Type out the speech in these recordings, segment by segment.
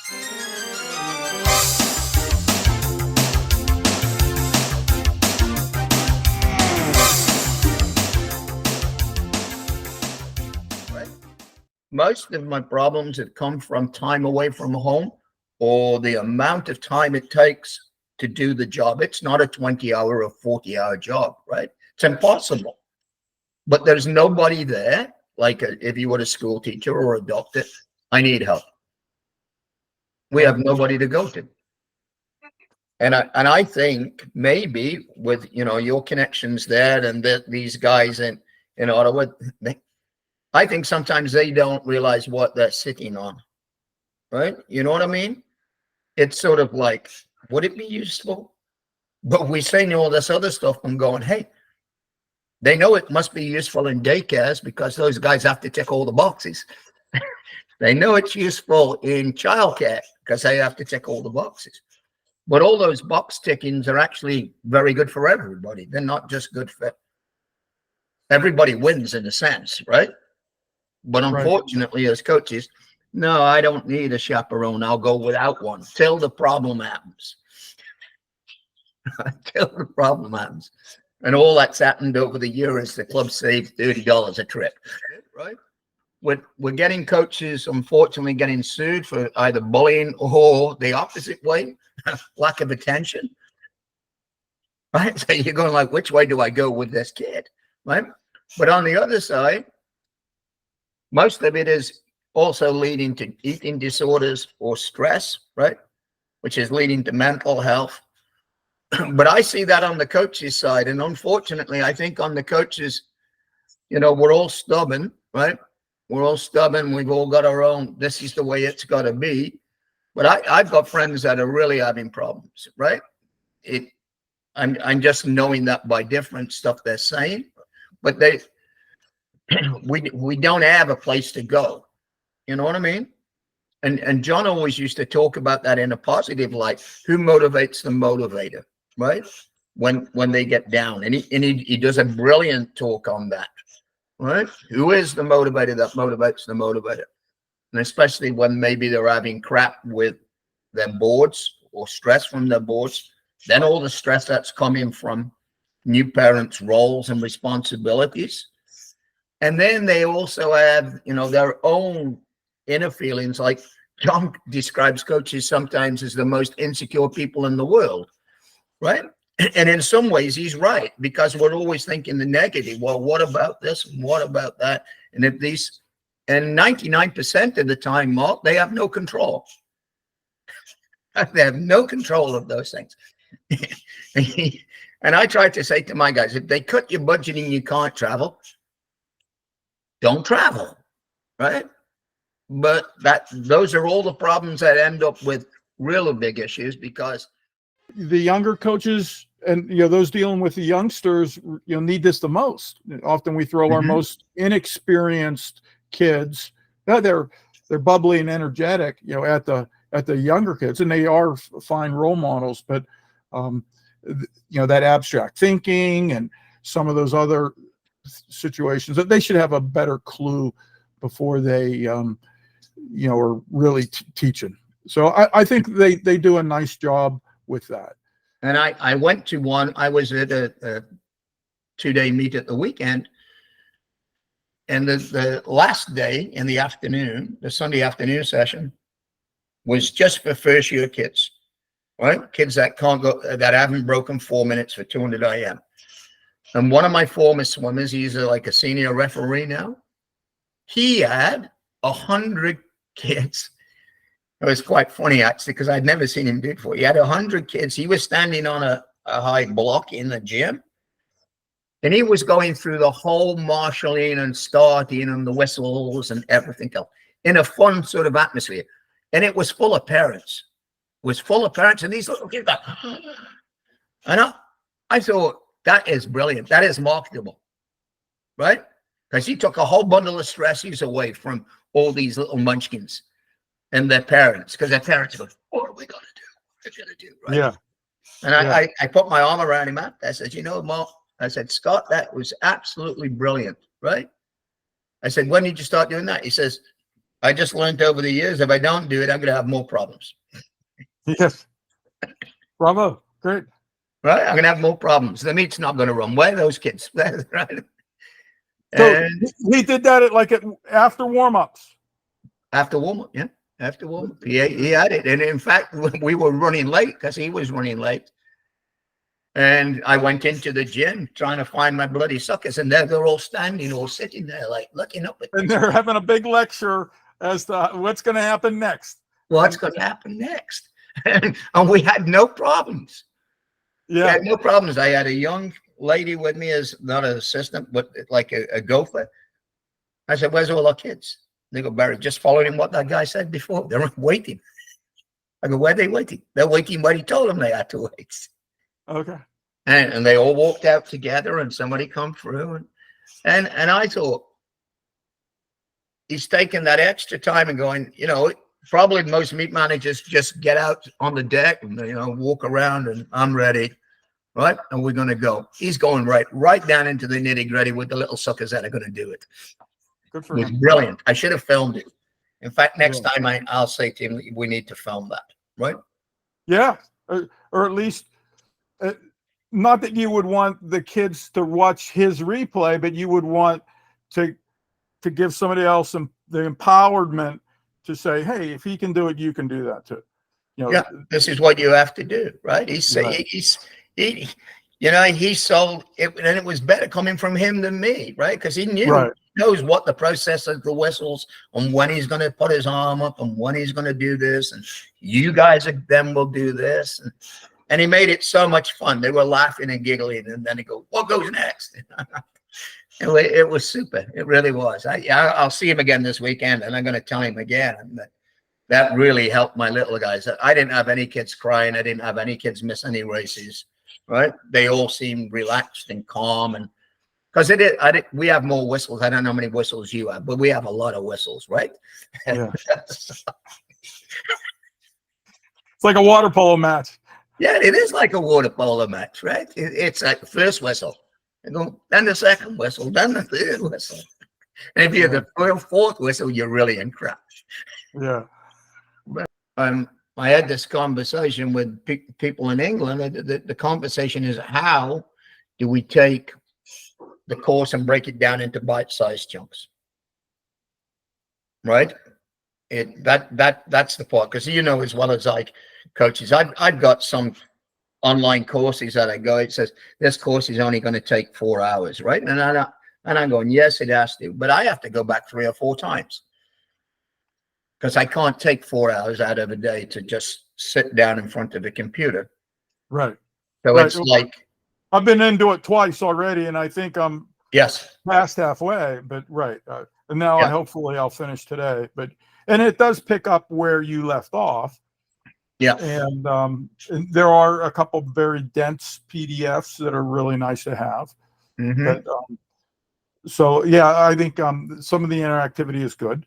Most of my problems have come from time away from home or the amount of time it takes to do the job. It's not a 20-hour or 40-hour job, right? It's impossible. But there's nobody there, like if you were a school teacher or a doctor, I need help. We have nobody to go to. And I think maybe with, you know, your connections there and these guys in Ottawa, I think sometimes they don't realize what they're sitting on, right? You know what I mean? It's sort of like, would it be useful? But we're saying all this other stuff and going, hey, they know it must be useful in daycares because those guys have to tick all the boxes. They know it's useful in childcare because they have to tick all the boxes. But all those box tickings are actually very good for everybody. They're not just good for everybody wins in a sense, right? But unfortunately, as coaches, no, I don't need a chaperone. I'll go without one till the problem happens. Till the problem happens. And all that's happened over the year is the club saved $30 a trip, right? We're getting coaches, unfortunately, getting sued for either bullying or the opposite way, lack of attention, right? So you're going like, which way do I go with this kid, right? But on the other side, most of it is also leading to eating disorders or stress, right? Which is leading to mental health. But I see that on the coaches' side. And unfortunately, I think on the coaches, you know, we're all stubborn, right? We're all stubborn. We've all got our own, this is the way it's got to be. But I've got friends that are really having problems, right? I'm just knowing that by different stuff they're saying. But we don't have a place to go. You know what I mean? And John always used to talk about that in a positive light. Who motivates the motivator, right? When they get down. And he does a brilliant talk on that, right? Who is the motivator that motivates the motivator? And especially when maybe they're having crap with their boards or stress from their boards, then all the stress that's coming from new parents' roles and responsibilities. And then they also have, you know, their own inner feelings. Like John describes coaches sometimes as the most insecure people in the world, right? And in some ways he's right, because we're always thinking the negative. Well, what about this? And what about that? And if these, and 99% of the time, Mark, they have no control. They have no control of those things. And I try to say to my guys, if they cut your budget and you can't travel, don't travel, right? But those are all the problems that end up with really big issues, because the younger coaches and, you know, those dealing with the youngsters, you know, need this the most. Often we throw our most inexperienced kids, they're bubbly and energetic, you know, at the younger kids, and they are fine role models, but you know, that abstract thinking and some of those other situations that they should have a better clue before they you know, are really teaching. So I think they do a nice job with that. And I went to one, I was at a 2-day meet at the weekend, and the last day in the afternoon, the Sunday afternoon session, was just for first year kids, right? Kids that can't go, that haven't broken 4 minutes for 200 IM. And one of my former swimmers, he's like a senior referee now. He had 100 kids. It was quite funny, actually, because I'd never seen him do it before. He had 100 kids. He was standing on a high block in the gym, and he was going through the whole marshalling and starting and the whistles and everything else in a fun sort of atmosphere. And it was full of parents. It was full of parents, and these little kids got, and I thought, that is brilliant. That is marketable, right? Because he took a whole bundle of stresses away from all these little munchkins and their parents, because their parents go, what are we going to do? What are we going to do, right? Yeah. And I put my arm around him. I said, you know, Mark, I said, Scott, that was absolutely brilliant, right? I said, when did you start doing that? He says, I just learned over the years, if I don't do it, I'm going to have more problems. Yes. Bravo. Great. Right? I'm going to have more problems. The meat's not going to run. Where are those kids? Right? So And he did that after warm-ups. after warm-up, yeah. After warm-up. He had it. And in fact, we were running late because he was running late. And I went into the gym trying to find my bloody suckers. And they're all standing or sitting there, like looking up at me. And they're having a big lecture as to what's going to happen next. What's going to happen next? And we had no problems. Yeah. We had no problems. I had a young lady with me as not an assistant, but like a gopher. I said, where's all our kids? They go, Barry, just following what that guy said before. They're waiting. I go, where are they waiting? They're waiting where he told them they had to wait. Okay. And they all walked out together and somebody come through. And I thought, he's taking that extra time and going, you know, probably most meat managers just get out on the deck and, you know, walk around and I'm ready. Right. And we're going to go. He's going right down into the nitty gritty with the little suckers that are going to do it. Good for him. Brilliant. I should have filmed it. In fact, next time I'll say to him, we need to film that. Right. Yeah. Or at least, not that you would want the kids to watch his replay, but you would want to give somebody else the empowerment to say, hey, if he can do it, you can do that too. You know, yeah, this is what you have to do, right? He sold it, and it was better coming from him than me, right? Because he knew, he knows what the process of the whistles and when he's going to put his arm up and when he's going to do this, and you guys then will do this, and he made it so much fun. They were laughing and giggling, and then he go, what goes next? It was super. It really was. I'll see him again this weekend, and I'm going to tell him again that really helped my little guys. I didn't have any kids crying. I didn't have any kids miss any races. Right? They all seemed relaxed and calm, and because we have more whistles. I don't know how many whistles you have, but we have a lot of whistles, right? Yeah. It's like a water polo match. Yeah, it is like a water polo match, right? It's like the first whistle, then the second whistle, then the third whistle. And if you're the fourth whistle, you're really in crap. Yeah. But, I had this conversation with people in England. The conversation is, how do we take the course and break it down into bite-sized chunks? Right? That's the part, because you know as well as I, coaches, I've got some online courses that I go. It says this course is only going to take 4 hours, right? And I'm going, yes, it has to, but I have to go back 3 or 4 times. Because I can't take 4 hours out of a day to just sit down in front of a computer. Right. So it's like, I've been into it twice already, and I think I'm past halfway. But and now hopefully I'll finish today. And it does pick up where you left off. Yeah. And there are a couple of very dense PDFs that are really nice to have. Mm-hmm. But, so yeah, I think some of the interactivity is good.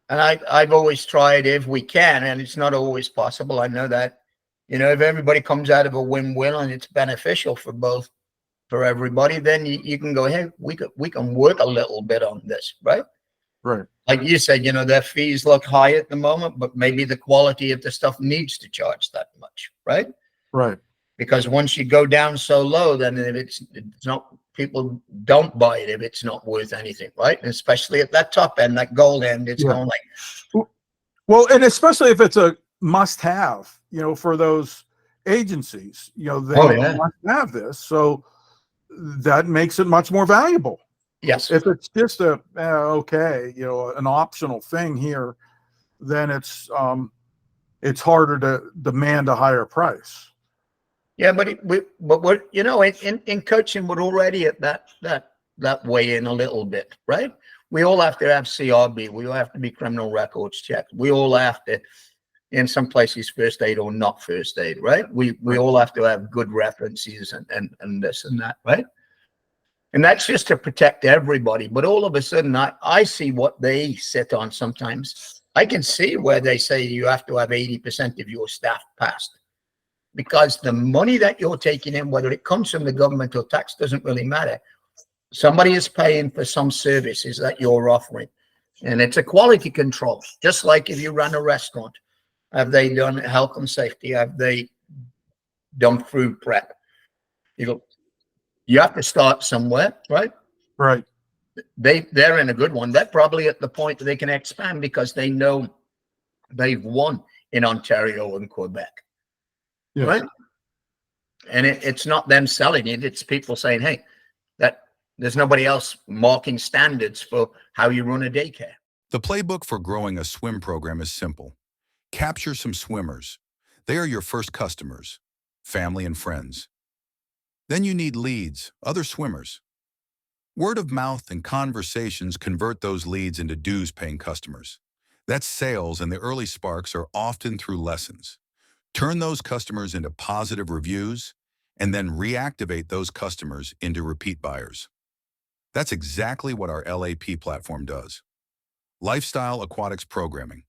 And I've always tried, if we can, and it's not always possible. I know that, you know, if everybody comes out of a win-win and it's beneficial for everybody, then you can go, hey, we can work a little bit on this, right? Right. Like you said, you know, their fees look high at the moment, but maybe the quality of the stuff needs to charge that much, right? Right. Because once you go down so low, then if it's not, people don't buy it if it's not worth anything, right? And especially at that top end, that gold end, it's going like. Well, and especially if it's a must-have, you know, for those agencies, you know, they must have this, so that makes it much more valuable. Yes. If it's just you know, an optional thing here, then it's harder to demand a higher price. Yeah, but we're, you know, in coaching, we're already at that way in a little bit, right? We all have to have CRB. We all have to be criminal records checked. We all have to, in some places, first aid or not first aid, right? We all have to have good references and this and that, right? And that's just to protect everybody. But all of a sudden, I see what they sit on sometimes. I can see where they say you have to have 80% of your staff passed. Because the money that you're taking in, whether it comes from the government or tax, doesn't really matter. Somebody is paying for some services that you're offering. And it's a quality control, just like if you run a restaurant. Have they done health and safety? Have they done food prep? You have to start somewhere, right? Right. They're in a good one. They're probably at the point that they can expand because they know they've won in Ontario and Quebec, Yes. right? And it's not them selling it. It's people saying, hey, that there's nobody else marking standards for how you run a daycare. The playbook for growing a swim program is simple. Capture some swimmers. They are your first customers, family and friends. Then you need leads, other swimmers. Word of mouth and conversations convert those leads into dues-paying customers. That's sales, and the early sparks are often through lessons. Turn those customers into positive reviews, and then reactivate those customers into repeat buyers. That's exactly what our LAP platform does. Lifestyle Aquatics Programming.